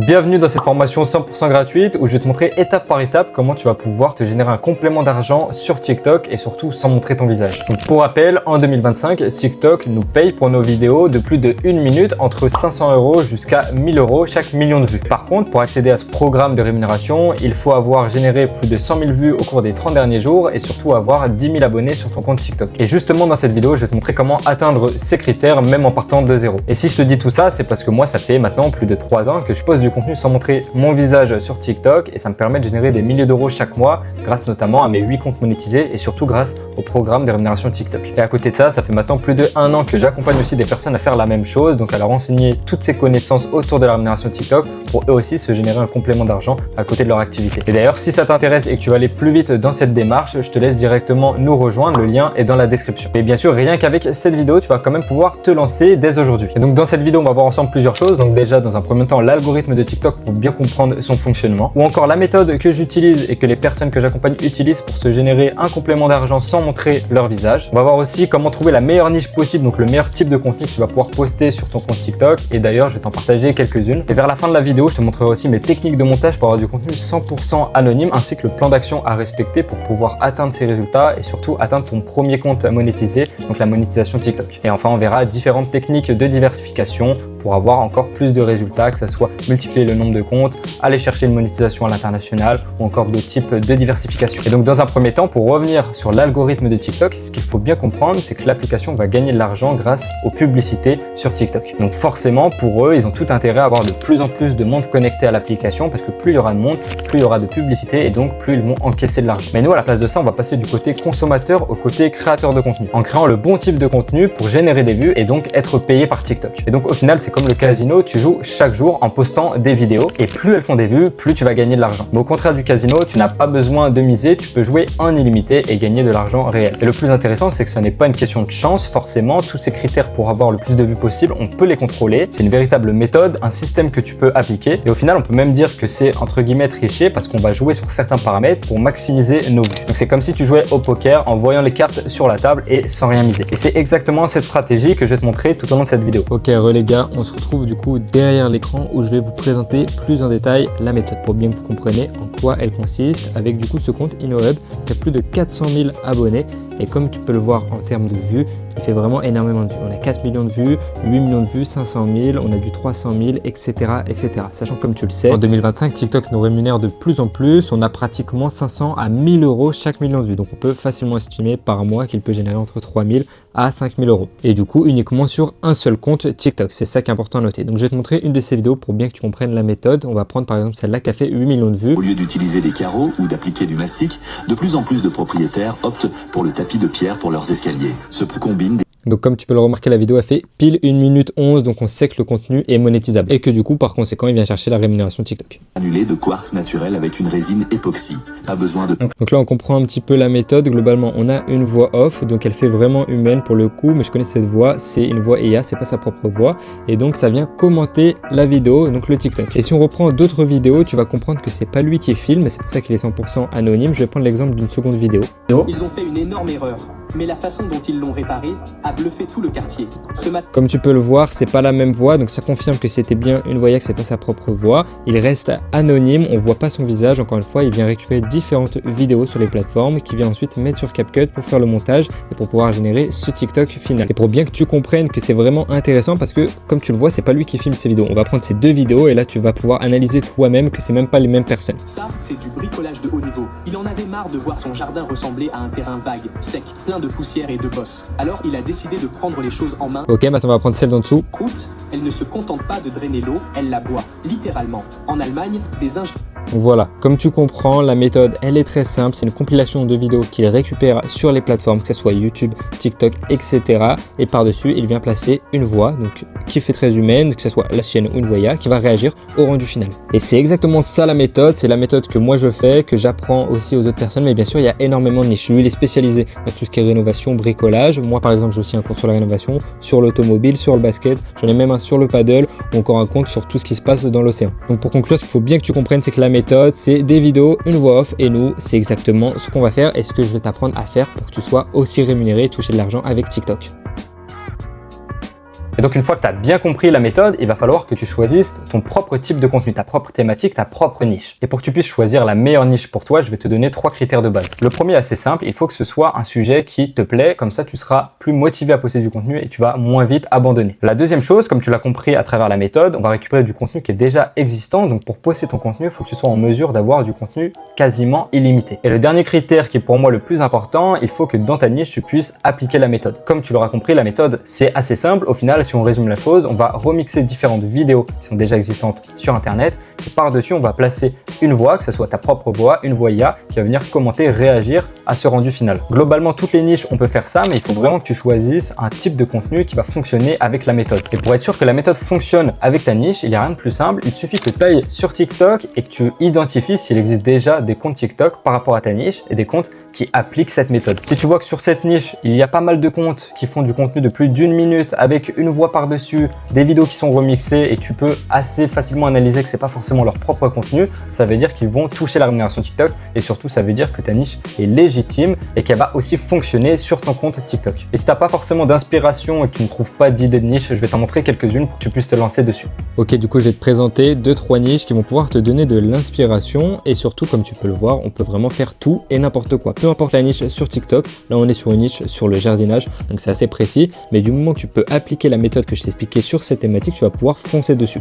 Bienvenue dans cette formation 100% gratuite où je vais te montrer étape par étape comment tu vas pouvoir te générer un complément d'argent sur TikTok et surtout sans montrer ton visage. Donc pour rappel, en 2025, TikTok nous paye pour nos vidéos de plus de 1 minute entre 500 € jusqu'à 1000 € chaque million de vues. Par contre, pour accéder à ce programme de rémunération, il faut avoir généré plus de 100 000 vues au cours des 30 derniers jours et surtout avoir 10 000 abonnés sur ton compte TikTok. Et justement dans cette vidéo, je vais te montrer comment atteindre ces critères même en partant de zéro. Et si je te dis tout ça, c'est parce que moi, ça fait maintenant plus de 3 ans que je poste du contenu sans montrer mon visage sur TikTok et ça me permet de générer des milliers d'euros chaque mois grâce notamment à mes 8 comptes monétisés et surtout grâce au programme de rémunération TikTok. Et à côté de ça, ça fait maintenant plus de 1 an que j'accompagne aussi des personnes à faire la même chose, donc à leur enseigner toutes ces connaissances autour de la rémunération TikTok pour eux aussi se générer un complément d'argent à côté de leur activité. Et d'ailleurs, si ça t'intéresse et que tu vas aller plus vite dans cette démarche, je te laisse directement nous rejoindre, le lien est dans la description. Et bien sûr, rien qu'avec cette vidéo, tu vas quand même pouvoir te lancer dès aujourd'hui. Et donc dans cette vidéo, on va voir ensemble plusieurs choses. Donc déjà, dans un premier temps, l'algorithme de TikTok pour bien comprendre son fonctionnement, ou encore la méthode que j'utilise et que les personnes que j'accompagne utilisent pour se générer un complément d'argent sans montrer leur visage. On va voir aussi comment trouver la meilleure niche possible, donc le meilleur type de contenu que tu vas pouvoir poster sur ton compte TikTok. Et d'ailleurs, je vais t'en partager quelques-unes. Et vers la fin de la vidéo, je te montrerai aussi mes techniques de montage pour avoir du contenu 100% anonyme, ainsi que le plan d'action à respecter pour pouvoir atteindre ces résultats et surtout atteindre ton premier compte monétisé, donc la monétisation TikTok. Et enfin, on verra différentes techniques de diversification pour avoir encore plus de résultats, que ce soit multiplier le nombre de comptes, aller chercher une monétisation à l'international ou encore d'autres types de diversification. Et donc dans un premier temps, pour revenir sur l'algorithme de TikTok, ce qu'il faut bien comprendre, c'est que l'application va gagner de l'argent grâce aux publicités sur TikTok. Donc forcément, pour eux, ils ont tout intérêt à avoir de plus en plus de monde connecté à l'application parce que plus il y aura de monde, plus il y aura de publicité et donc plus ils vont encaisser de l'argent. Mais nous, à la place de ça, on va passer du côté consommateur au côté créateur de contenu en créant le bon type de contenu pour générer des vues et donc être payé par TikTok. Et donc au final, c'est comme le casino, tu joues chaque jour en postant des vidéos et plus elles font des vues, plus tu vas gagner de l'argent. Mais au contraire du casino, tu n'as pas besoin de miser, tu peux jouer en illimité et gagner de l'argent réel. Et le plus intéressant, c'est que ce n'est pas une question de chance, forcément, tous ces critères pour avoir le plus de vues possible, on peut les contrôler. C'est une véritable méthode, un système que tu peux appliquer. Et au final, on peut même dire que c'est entre guillemets tricher parce qu'on va jouer sur certains paramètres pour maximiser nos vues. Donc c'est comme si tu jouais au poker en voyant les cartes sur la table et sans rien miser. Et c'est exactement cette stratégie que je vais te montrer tout au long de cette vidéo. Ok, les gars, on se retrouve du coup derrière l'écran où je vais vous présenter plus en détail la méthode pour bien que vous compreniez en quoi elle consiste avec du coup ce compte InnoHub qui a plus de 400 000 abonnés et comme tu peux le voir en termes de vues, il fait vraiment énormément de vues. On a 4 millions de vues, 8 millions de vues, 500 000, on a du 300 000, etc. etc. Sachant que comme tu le sais, en 2025, TikTok nous rémunère de plus en plus. On a pratiquement 500 à 1000 € chaque million de vues. Donc on peut facilement estimer par mois qu'il peut générer entre 3 000 à 5 000 €. Et du coup, uniquement sur un seul compte TikTok. C'est ça qui est important à noter. Donc je vais te montrer une de ces vidéos pour bien que tu comprennes la méthode. On va prendre par exemple celle-là qui a fait 8 millions de vues. Au lieu d'utiliser des carreaux ou d'appliquer du mastic, de plus en plus de propriétaires optent pour le tapis de pierre pour leurs escaliers. Ce combine donc comme tu peux le remarquer, la vidéo a fait pile 1 minute 11, donc on sait que le contenu est monétisable et que du coup par conséquent il vient chercher la rémunération TikTok. Annulé de quartz naturel avec une résine époxy. Pas besoin de... Donc là on comprend un petit peu la méthode. Globalement on a une voix off, donc elle fait vraiment humaine pour le coup, mais je connais cette voix, c'est une voix IA, c'est pas sa propre voix et donc ça vient commenter la vidéo, donc le TikTok. Et si on reprend d'autres vidéos, tu vas comprendre que c'est pas lui qui filme, c'est pour ça qu'il est 100% anonyme. Je vais prendre l'exemple d'une seconde vidéo. Ils ont fait une énorme erreur, mais la façon dont ils l'ont réparée a bluffé tout le quartier. Comme tu peux le voir, c'est pas la même voix, donc ça confirme que c'était bien une voix IA, que c'est pas sa propre voix. Il reste anonyme, on voit pas son visage. Encore une fois, il vient récupérer différentes vidéos sur les plateformes, qui vient ensuite mettre sur CapCut pour faire le montage et pour pouvoir générer ce TikTok final. Et pour bien que tu comprennes que c'est vraiment intéressant, parce que comme tu le vois, c'est pas lui qui filme ces vidéos. On va prendre ces deux vidéos et là tu vas pouvoir analyser toi-même que c'est même pas les mêmes personnes. Ça, c'est du bricolage de haut niveau. Il en avait marre de voir son jardin ressembler à un terrain vague, sec, plein de poussière et de bosses. Alors il a décidé de prendre les choses en main. Ok, maintenant on va prendre celle d'en dessous. Route, elle ne se contente pas de drainer l'eau, elle la boit, littéralement. En Allemagne, des ingénieurs... Voilà, comme tu comprends, la méthode elle est très simple, c'est une compilation de vidéos qu'il récupère sur les plateformes, que ce soit YouTube, TikTok, etc. Et par-dessus, il vient placer une voix, donc qui fait très humaine, que ce soit la sienne ou une voix IA, qui va réagir au rendu final. Et c'est exactement ça la méthode, c'est la méthode que moi je fais, que j'apprends aussi aux autres personnes, mais bien sûr il y a énormément de niches. Lui il est spécialisé dans tout ce qui est rénovation, bricolage. Moi par exemple j'ai aussi un compte sur la rénovation, sur l'automobile, sur le basket, j'en ai même un sur le paddle ou encore un compte sur tout ce qui se passe dans l'océan. Donc pour conclure, ce qu'il faut bien que tu comprennes, c'est que la méthode, c'est des vidéos, une voix off, et nous, c'est exactement ce qu'on va faire et ce que je vais t'apprendre à faire pour que tu sois aussi rémunéré et toucher de l'argent avec TikTok. Et donc une fois que tu as bien compris la méthode, il va falloir que tu choisisses ton propre type de contenu, ta propre thématique, ta propre niche. Et pour que tu puisses choisir la meilleure niche pour toi, je vais te donner 3 critères de base. Le premier est assez simple, il faut que ce soit un sujet qui te plaît, comme ça tu seras plus motivé à poster du contenu et tu vas moins vite abandonner. La deuxième chose, comme tu l'as compris à travers la méthode, on va récupérer du contenu qui est déjà existant. Donc pour poster ton contenu, il faut que tu sois en mesure d'avoir du contenu quasiment illimité. Et le dernier critère qui est pour moi le plus important, il faut que dans ta niche, tu puisses appliquer la méthode. Comme tu l'auras compris, la méthode, c'est assez simple. Au final, si on résume la chose, on va remixer différentes vidéos qui sont déjà existantes sur Internet. Et par-dessus, on va placer une voix, que ce soit ta propre voix, une voix IA, qui va venir commenter, réagir à ce rendu final. Globalement, toutes les niches, on peut faire ça, mais il faut vraiment que tu choisisses un type de contenu qui va fonctionner avec la méthode. Et pour être sûr que la méthode fonctionne avec ta niche, il n'y a rien de plus simple. Il suffit que tu ailles sur TikTok et que tu identifies s'il existe déjà des comptes TikTok par rapport à ta niche et des comptes qui appliquent cette méthode. Si tu vois que sur cette niche, il y a pas mal de comptes qui font du contenu de plus d'1 minute avec une voix par-dessus, des vidéos qui sont remixées et tu peux assez facilement analyser que c'est pas forcément leur propre contenu, ça veut dire qu'ils vont toucher la rémunération TikTok et surtout ça veut dire que ta niche est légitime et qu'elle va aussi fonctionner sur ton compte TikTok. Et si t'as pas forcément d'inspiration et que tu ne trouves pas d'idée de niche, je vais t'en montrer quelques-unes pour que tu puisses te lancer dessus. Ok, du coup, je vais te présenter 2-3 niches qui vont pouvoir te donner de l'inspiration et surtout, comme tu peux le voir, on peut vraiment faire tout et n'importe quoi. Peu importe la niche sur TikTok, là on est sur une niche sur le jardinage, donc c'est assez précis, mais du moment que tu peux appliquer la méthode que je t'ai expliquée sur cette thématique, tu vas pouvoir foncer dessus.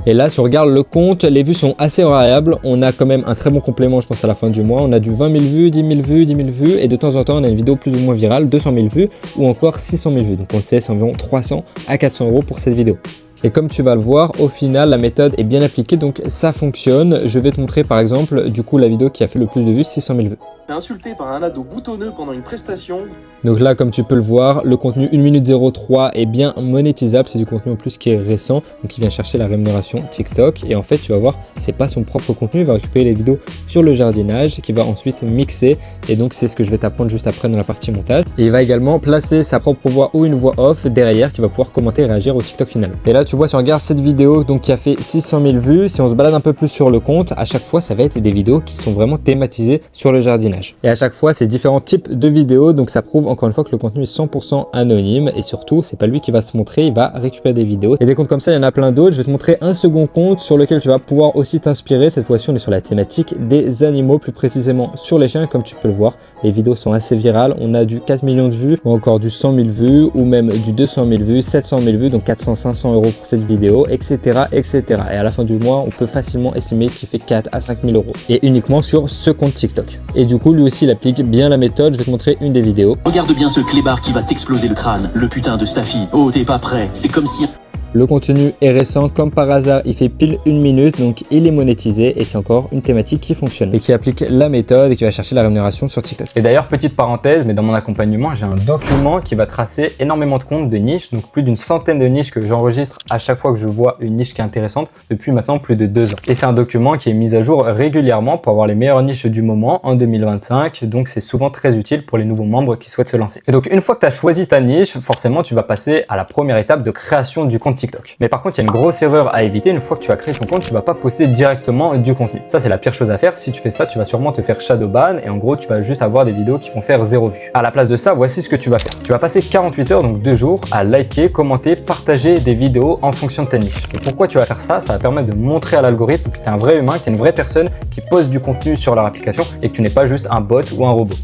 Et là, si on regarde le compte, les vues sont assez variables. On a quand même un très bon complément, je pense, à la fin du mois. On a du 20 000 vues, 10 000 vues, 10 000 vues. Et de temps en temps, on a une vidéo plus ou moins virale, 200 000 vues ou encore 600 000 vues. Donc on le sait, c'est environ 300 à 400 € pour cette vidéo. Et comme tu vas le voir, au final, la méthode est bien appliquée, donc ça fonctionne. Je vais te montrer par exemple, du coup, la vidéo qui a fait le plus de vues, 600 000 vues. Insulté par un ado boutonneux pendant une prestation. Donc là, comme tu peux le voir, le contenu 1 minute 03 est bien monétisable. C'est du contenu en plus qui est récent, donc il vient chercher la rémunération TikTok. Et en fait, tu vas voir, c'est pas son propre contenu. Il va récupérer les vidéos sur le jardinage, qui va ensuite mixer. Et donc, c'est ce que je vais t'apprendre juste après dans la partie montage. Et il va également placer sa propre voix ou une voix off derrière, qui va pouvoir commenter et réagir au TikTok final. Et là, tu vois, si on regarde cette vidéo, donc qui a fait 600 000 vues, si on se balade un peu plus sur le compte, à chaque fois, ça va être des vidéos qui sont vraiment thématisées sur le jardinage. Et à chaque fois, c'est différents types de vidéos, donc ça prouve encore une fois que le contenu est 100% anonyme et surtout, c'est pas lui qui va se montrer, il va récupérer des vidéos. Et des comptes comme ça, il y en a plein d'autres. Je vais te montrer un second compte sur lequel tu vas pouvoir aussi t'inspirer. Cette fois-ci, on est sur la thématique des animaux, plus précisément sur les chiens. Comme tu peux le voir, les vidéos sont assez virales. On a du 4 millions de vues ou encore du 100 000 vues ou même du 200 000 vues, 700 000 vues, donc 400-500 € pour cette vidéo, etc., etc. Et à la fin du mois, on peut facilement estimer qu'il fait 4 à 5 000 € et uniquement sur ce compte TikTok. Et du coup, lui aussi, il applique bien la méthode. Je vais te montrer une des vidéos. Regarde bien ce clébard qui va t'exploser le crâne, le putain de Staffy. Oh, t'es pas prêt, c'est comme si... Le contenu est récent, comme par hasard, il fait pile 1 minute, donc il est monétisé et c'est encore une thématique qui fonctionne et qui applique la méthode et qui va chercher la rémunération sur TikTok. Et d'ailleurs, petite parenthèse, mais dans mon accompagnement, j'ai un document qui va tracer énormément de comptes de niches, donc plus d'une centaine de niches que j'enregistre à chaque fois que je vois une niche qui est intéressante depuis maintenant plus de 2 ans. Et c'est un document qui est mis à jour régulièrement pour avoir les meilleures niches du moment en 2025, donc c'est souvent très utile pour les nouveaux membres qui souhaitent se lancer. Et donc une fois que tu as choisi ta niche, forcément tu vas passer à la première étape de création du compte TikTok. Mais par contre, il y a une grosse erreur à éviter. Une fois que tu as créé ton compte, tu vas pas poster directement du contenu. Ça, c'est la pire chose à faire. Si tu fais ça, tu vas sûrement te faire shadow ban et en gros, tu vas juste avoir des vidéos qui vont faire 0 vue. À la place de ça, voici ce que tu vas faire. Tu vas passer 48 heures, donc 2 jours, à liker, commenter, partager des vidéos en fonction de ta niche. Et pourquoi tu vas faire ça? Ça va permettre de montrer à l'algorithme que tu es un vrai humain, que tu es une vraie personne qui poste du contenu sur leur application et que tu n'es pas juste un bot ou un robot.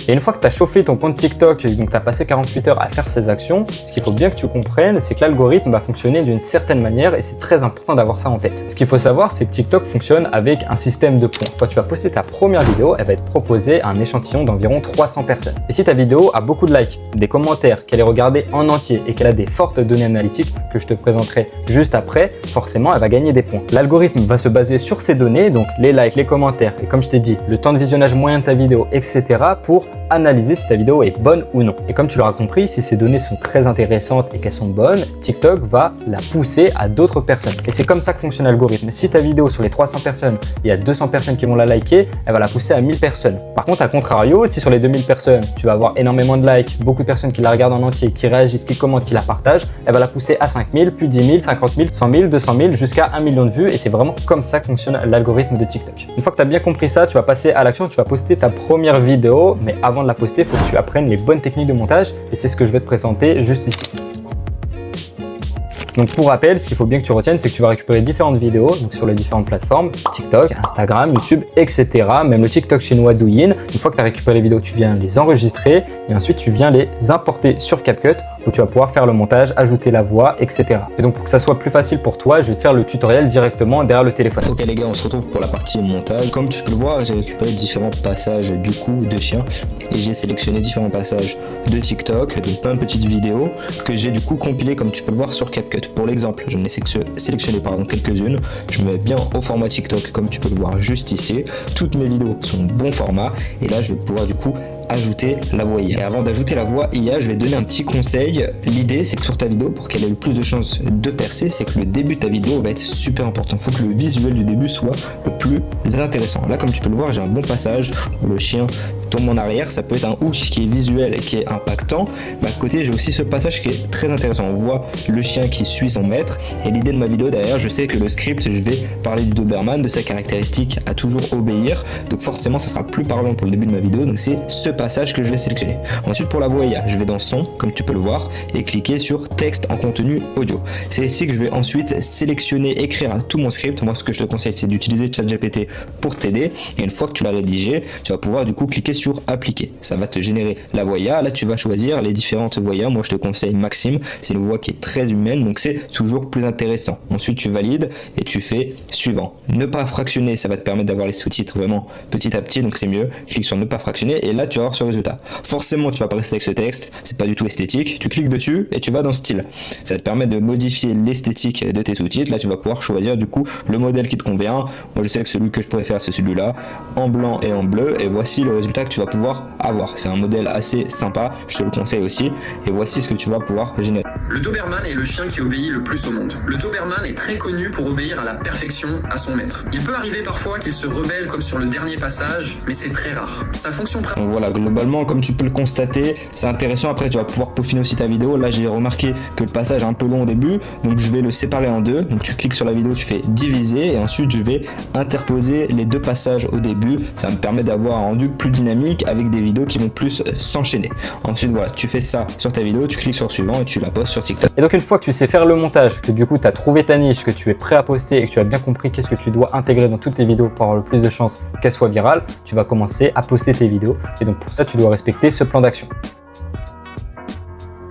Et une fois que tu as chauffé ton compte TikTok, donc tu as passé 48 heures à faire ces actions, ce qu'il faut bien que tu comprennes, c'est que l'algorithme va fonctionner d'une certaine manière et c'est très important d'avoir ça en tête. Ce qu'il faut savoir, c'est que TikTok fonctionne avec un système de points. Quand tu vas poster ta première vidéo, elle va être proposée à un échantillon d'environ 300 personnes. Et si ta vidéo a beaucoup de likes, des commentaires, qu'elle est regardée en entier et qu'elle a des fortes données analytiques que je te présenterai juste après, forcément, elle va gagner des points. L'algorithme va se baser sur ces données, donc les likes, les commentaires et comme je t'ai dit, le temps de visionnage moyen de ta vidéo, etc. pour analyser si ta vidéo est bonne ou non. Et comme tu l'auras compris, si ces données sont très intéressantes et qu'elles sont bonnes, TikTok va la pousser à d'autres personnes. Et c'est comme ça que fonctionne l'algorithme. Si ta vidéo sur les 300 personnes, il y a 200 personnes qui vont la liker, elle va la pousser à 1000 personnes. Par contre, à contrario, si sur les 2000 personnes, tu vas avoir énormément de likes, beaucoup de personnes qui la regardent en entier, qui réagissent, qui commentent, qui la partagent, elle va la pousser à 5000, puis 10 000, 50 000, 100 000, 200 000, jusqu'à 1 million de vues. Et c'est vraiment comme ça que fonctionne l'algorithme de TikTok. Une fois que tu as bien compris ça, tu vas passer à l'action, tu vas poster ta première vidéo, mais avant de la poster, il faut que tu apprennes les bonnes techniques de montage et c'est ce que je vais te présenter juste ici. Donc pour rappel, ce qu'il faut bien que tu retiennes, c'est que tu vas récupérer différentes vidéos donc sur les différentes plateformes, TikTok, Instagram, YouTube, etc. Même le TikTok chinois Douyin. Une fois que tu as récupéré les vidéos, tu viens les enregistrer et ensuite tu viens les importer sur CapCut où tu vas pouvoir faire le montage, ajouter la voix, etc. Et donc pour que ça soit plus facile pour toi, je vais te faire le tutoriel directement derrière le téléphone. Ok les gars, on se retrouve pour la partie montage. Comme tu peux le voir, j'ai récupéré différents passages du coup de chien et j'ai sélectionné différents passages de TikTok, de plein de petites vidéos que j'ai du coup compilées comme tu peux le voir sur CapCut. Pour l'exemple, je n'ai sélectionné quelques-unes. Je me mets bien au format TikTok comme tu peux le voir juste ici. Toutes mes vidéos sont bon format et là je vais pouvoir du coup ajouter la voix IA. Et avant d'ajouter la voix IA, je vais te donner un petit conseil. L'idée, c'est que sur ta vidéo, pour qu'elle ait le plus de chances de percer, c'est que le début de ta vidéo va être super important. Il faut que le visuel du début soit le plus intéressant. Là, comme tu peux le voir, j'ai un bon passage où le chien tombe en arrière. Ça peut être un hook qui est visuel et qui est impactant. Mais à côté, j'ai aussi ce passage qui est très intéressant. On voit le chien qui suit son maître. Et l'idée de ma vidéo, derrière, je sais que le script, je vais parler du Doberman, de sa caractéristique à toujours obéir. Donc forcément, ça sera plus parlant pour le début de ma vidéo. Donc c'est ce passage que je vais sélectionner. Ensuite, pour la voix IA, je vais dans son, comme tu peux le voir, et cliquer sur texte en contenu audio. C'est ici que je vais ensuite sélectionner, écrire tout mon script. Moi, ce que je te conseille, c'est d'utiliser ChatGPT pour t'aider. Et une fois que tu l'as rédigé, tu vas pouvoir du coup cliquer sur appliquer. Ça va te générer la voix IA. Là, tu vas choisir les différentes voix IA. Moi, je te conseille Maxime. C'est une voix qui est très humaine, donc c'est toujours plus intéressant. Ensuite, tu valides et tu fais suivant. Ne pas fractionner, ça va te permettre d'avoir les sous-titres vraiment petit à petit, donc c'est mieux. Clique sur ne pas fractionner et là, tu vas avoir ce résultat. Forcément, tu vas pas rester avec ce texte. C'est pas du tout esthétique. Tu cliques dessus et tu vas dans style. Ça va te permettre de modifier l'esthétique de tes sous-titres. Là, tu vas pouvoir choisir du coup le modèle qui te convient. Moi, je sais que celui que je préfère, c'est celui-là, en blanc et en bleu. Et voici le résultat que tu vas pouvoir avoir. C'est un modèle assez sympa. Je te le conseille aussi. Et voici ce que tu vas pouvoir générer. Le Doberman est le chien qui obéit le plus au monde. Le Doberman est très connu pour obéir à la perfection à son maître. Il peut arriver parfois qu'il se rebelle comme sur le dernier passage, mais c'est très rare. Sa fonction Donc voilà, globalement, comme tu peux le constater, c'est intéressant. Après, tu vas pouvoir peaufiner aussi ta vidéo. Là, j'ai remarqué que le passage est un peu long au début, donc je vais le séparer en deux. Donc tu cliques sur la vidéo, tu fais diviser et ensuite je vais interposer les deux passages au début. Ça me permet d'avoir un rendu plus dynamique avec des vidéos qui vont plus s'enchaîner. Ensuite, voilà, tu fais ça sur ta vidéo, tu cliques sur suivant et tu la postes sur TikTok. Et donc une fois que tu sais faire le montage, que du coup tu as trouvé ta niche, que tu es prêt à poster et que tu as bien compris qu'est-ce que tu dois intégrer dans toutes tes vidéos pour avoir le plus de chances qu'elles soient virales, tu vas commencer à poster tes vidéos. Et donc pour ça, tu dois respecter ce plan d'action.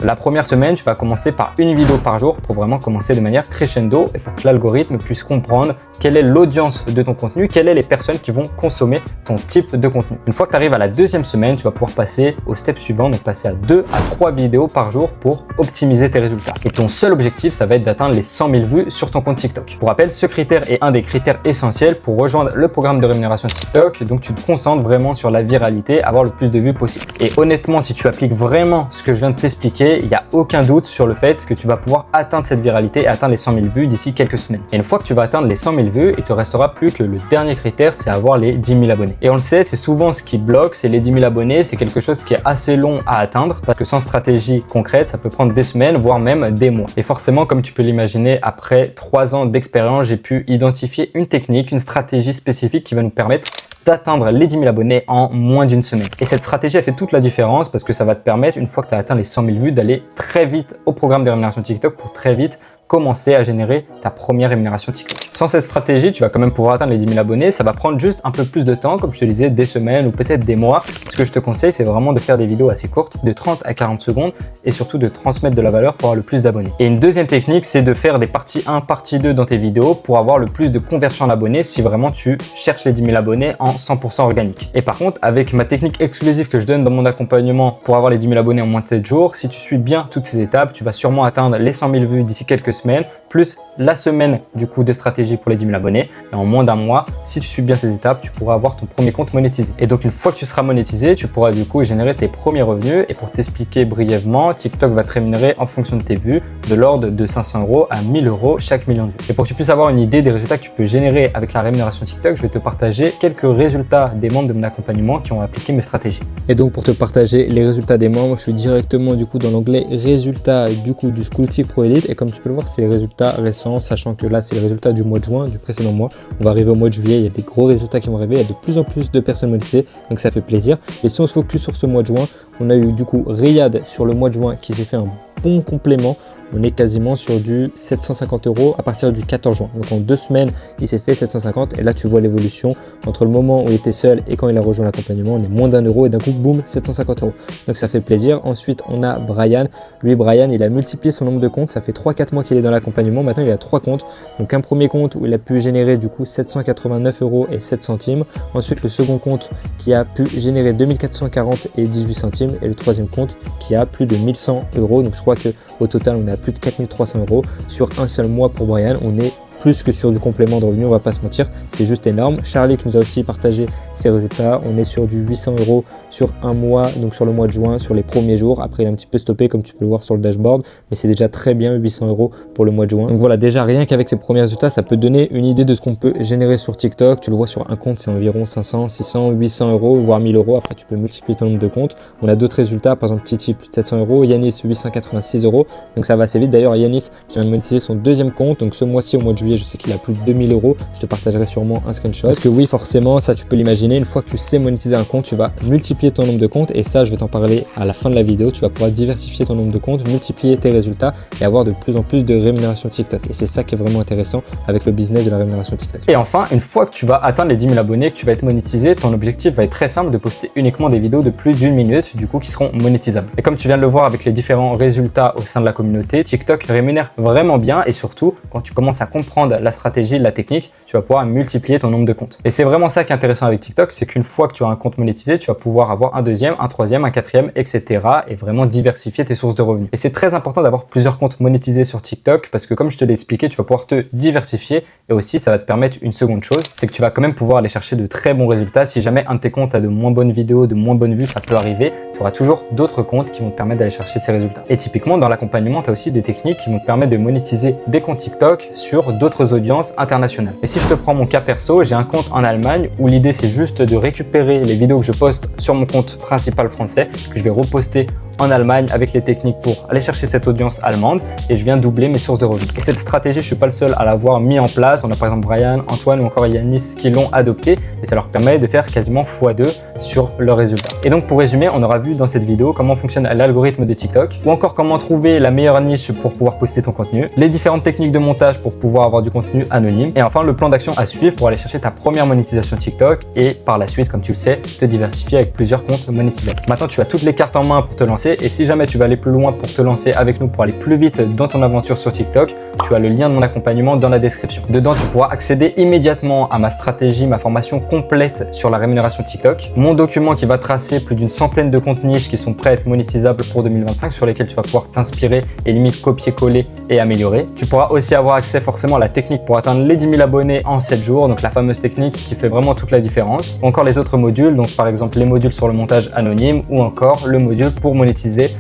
La première semaine, tu vas commencer par une vidéo par jour pour vraiment commencer de manière crescendo et pour que l'algorithme puisse comprendre quelle est l'audience de ton contenu, quelles sont les personnes qui vont consommer ton type de contenu. Une fois que tu arrives à la deuxième semaine, tu vas pouvoir passer au step suivant, donc passer à 2 à 3 vidéos par jour pour optimiser tes résultats. Et ton seul objectif, ça va être d'atteindre les 100 000 vues sur ton compte TikTok. Pour rappel, ce critère est un des critères essentiels pour rejoindre le programme de rémunération TikTok. Donc tu te concentres vraiment sur la viralité, avoir le plus de vues possible. Et honnêtement, si tu appliques vraiment ce que je viens de t'expliquer, il n'y a aucun doute sur le fait que tu vas pouvoir atteindre cette viralité et atteindre les 100 000 vues d'ici quelques semaines. Et une fois que tu vas atteindre les 100 000 vues, il te restera plus que le dernier critère, c'est avoir les 10 000 abonnés. Et on le sait, c'est souvent ce qui bloque, c'est les 10 000 abonnés. C'est quelque chose qui est assez long à atteindre parce que sans stratégie concrète, ça peut prendre des semaines, voire même des mois. Et forcément, comme tu peux l'imaginer, après 3 ans d'expérience, j'ai pu identifier une technique, une stratégie spécifique qui va nous permettre d'atteindre les 10 000 abonnés en moins d'une semaine. Et cette stratégie a fait toute la différence parce que ça va te permettre, une fois que tu as atteint les 100 000 vues, d'aller très vite au programme de rémunération TikTok pour très vite commencer à générer ta première rémunération TikTok. Sans cette stratégie, tu vas quand même pouvoir atteindre les 10 000 abonnés. Ça va prendre juste un peu plus de temps, comme je te disais, des semaines ou peut-être des mois. Ce que je te conseille, c'est vraiment de faire des vidéos assez courtes, de 30 à 40 secondes et surtout de transmettre de la valeur pour avoir le plus d'abonnés. Et une deuxième technique, c'est de faire des parties 1, partie 2 dans tes vidéos pour avoir le plus de conversion en abonnés si vraiment tu cherches les 10 000 abonnés en 100% organique. Et par contre, avec ma technique exclusive que je donne dans mon accompagnement pour avoir les 10 000 abonnés en moins de 7 jours, si tu suis bien toutes ces étapes, tu vas sûrement atteindre les 100 000 vues d'ici quelques semaines, plus la semaine du coup de stratégie pour les 10 000 abonnés. Et en moins d'un mois, si tu suis bien ces étapes, tu pourras avoir ton premier compte monétisé. Et donc une fois que tu seras monétisé, tu pourras du coup générer tes premiers revenus. Et pour t'expliquer brièvement, TikTok va te rémunérer en fonction de tes vues de l'ordre de 500 € à 1 000 € chaque million de vues. Et pour que tu puisses avoir une idée des résultats que tu peux générer avec la rémunération TikTok, je vais te partager quelques résultats des membres de mon accompagnement qui ont appliqué mes stratégies. Et donc pour te partager les résultats des membres, je suis directement du coup dans l'onglet résultats du coup du Schooltip Pro Elite. Et comme tu peux le voir, c'est les résultats récents, sachant que là c'est les résultats du mois de juin, du précédent mois. On va arriver au mois de juillet, il y a des gros résultats qui vont arriver, il y a de plus en plus de personnes monétisées, donc ça fait plaisir. Et si on se focus sur ce mois de juin, on a eu du coup Riyad sur le mois de juin qui s'est fait un bon complément. On est quasiment sur du 750 € à partir du 14 juin. Donc en 2 semaines, il s'est fait 750 et là tu vois l'évolution entre le moment où il était seul et quand il a rejoint l'accompagnement, on est moins d'1 € et d'un coup, boum, 750 €. Donc ça fait plaisir. Ensuite, on a Brian. Lui, Brian, il a multiplié son nombre de comptes. Ça fait 3-4 mois qu'il est dans l'accompagnement. Maintenant, il a 3 comptes. Donc un premier compte où il a pu générer du coup 789 € et 7 centimes. Ensuite, le second compte qui a pu générer 2440 et 18 centimes. Et le troisième compte qui a plus de 1100 €. Donc je crois qu'au total, on est à plus de 4300 € sur un seul mois pour Brian. On est plus que sur du complément de revenus, on va pas se mentir, c'est juste énorme. Charlie qui nous a aussi partagé ses résultats, on est sur du 800 € sur un mois, donc sur le mois de juin, sur les premiers jours. Après il a un petit peu stoppé comme tu peux le voir sur le dashboard, mais c'est déjà très bien 800 € pour le mois de juin. Donc voilà, déjà rien qu'avec ces premiers résultats, ça peut donner une idée de ce qu'on peut générer sur TikTok. Tu le vois sur un compte, c'est environ 500, 600, 800 €, voire 1000 €. Après tu peux multiplier ton nombre de comptes. On a d'autres résultats, par exemple Titi plus de 700 €, Yanis 886 €, donc ça va assez vite. D'ailleurs Yanis qui vient de monétiser son deuxième compte, donc ce mois-ci au mois de juillet, je sais qu'il a plus de 2000 €. Je te partagerai sûrement un screenshot. Parce que oui, forcément, ça tu peux l'imaginer. Une fois que tu sais monétiser un compte, tu vas multiplier ton nombre de comptes. Et ça, je vais t'en parler à la fin de la vidéo. Tu vas pouvoir diversifier ton nombre de comptes, multiplier tes résultats et avoir de plus en plus de rémunération TikTok. Et c'est ça qui est vraiment intéressant avec le business de la rémunération TikTok. Et enfin, une fois que tu vas atteindre les 10 000 abonnés, que tu vas être monétisé, ton objectif va être très simple, de poster uniquement des vidéos de plus d'1 minute, du coup, qui seront monétisables. Et comme tu viens de le voir avec les différents résultats au sein de la communauté, TikTok rémunère vraiment bien et surtout, quand tu commences à comprendre la stratégie, la technique, tu vas pouvoir multiplier ton nombre de comptes. Et c'est vraiment ça qui est intéressant avec TikTok, c'est qu'une fois que tu as un compte monétisé, tu vas pouvoir avoir un deuxième, un troisième, un quatrième, etc. et vraiment diversifier tes sources de revenus. Et c'est très important d'avoir plusieurs comptes monétisés sur TikTok parce que comme je te l'ai expliqué, tu vas pouvoir te diversifier et aussi ça va te permettre une seconde chose, c'est que tu vas quand même pouvoir aller chercher de très bons résultats. Si jamais un de tes comptes a de moins bonnes vidéos, de moins bonnes vues, ça peut arriver, tu auras toujours d'autres comptes qui vont te permettre d'aller chercher ces résultats. Et typiquement, dans l'accompagnement, tu as aussi des techniques qui vont te permettre de monétiser des comptes TikTok sur d'autres audiences internationales. Et si je te prends mon cas perso, j'ai un compte en Allemagne où l'idée c'est juste de récupérer les vidéos que je poste sur mon compte principal français, que je vais reposter en Allemagne avec les techniques pour aller chercher cette audience allemande et je viens doubler mes sources de revenus. Et cette stratégie, je suis pas le seul à l'avoir mis en place. On a par exemple Brian, Antoine ou encore Yanis qui l'ont adopté et ça leur permet de faire quasiment x2 sur leurs résultats. Et donc pour résumer, on aura vu dans cette vidéo comment fonctionne l'algorithme de TikTok ou encore comment trouver la meilleure niche pour pouvoir poster ton contenu, les différentes techniques de montage pour pouvoir avoir du contenu anonyme et enfin le plan d'action à suivre pour aller chercher ta première monétisation TikTok et par la suite, comme tu le sais, te diversifier avec plusieurs comptes monétisables. Maintenant, tu as toutes les cartes en main pour te lancer et si jamais tu veux aller plus loin pour te lancer avec nous pour aller plus vite dans ton aventure sur TikTok, tu as le lien de mon accompagnement dans la description. Dedans, tu pourras accéder immédiatement à ma stratégie, ma formation complète sur la rémunération TikTok, mon document qui va tracer plus d'une centaine de comptes niches qui sont prêts à être monétisables pour 2025 sur lesquels tu vas pouvoir t'inspirer et limite copier-coller et améliorer. Tu pourras aussi avoir accès forcément à la technique pour atteindre les 10 000 abonnés en 7 jours, donc la fameuse technique qui fait vraiment toute la différence. Ou encore les autres modules, donc par exemple les modules sur le montage anonyme ou encore le module pour monétiser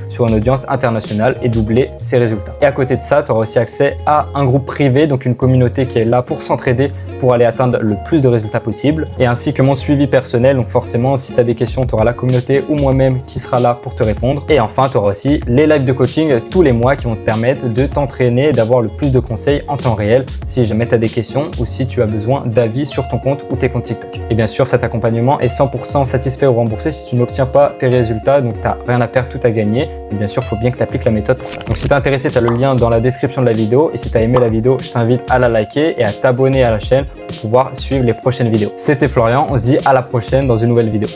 sur une audience internationale et doubler ses résultats. Et à côté de ça, tu auras aussi accès à un groupe privé, donc une communauté qui est là pour s'entraider pour aller atteindre le plus de résultats possible et ainsi que mon suivi personnel. Donc forcément, si tu as des questions, tu auras la communauté ou moi-même qui sera là pour te répondre. Et enfin, tu auras aussi les lives de coaching tous les mois qui vont te permettre de t'entraîner et d'avoir le plus de conseils en temps réel si jamais tu as des questions ou si tu as besoin d'avis sur ton compte ou tes comptes TikTok. Et bien sûr, cet accompagnement est 100% satisfait ou remboursé si tu n'obtiens pas tes résultats, donc tu n'as rien à perdre, tout à gagner. Et bien sûr, il faut bien que tu appliques la méthode pour ça. Donc si tu es intéressé, tu as le lien dans la description de la vidéo et si tu as aimé la vidéo, je t'invite à la liker et à t'abonner à la chaîne pour pouvoir suivre les prochaines vidéos. C'était Florian, on se dit à la prochaine dans une nouvelle vidéo.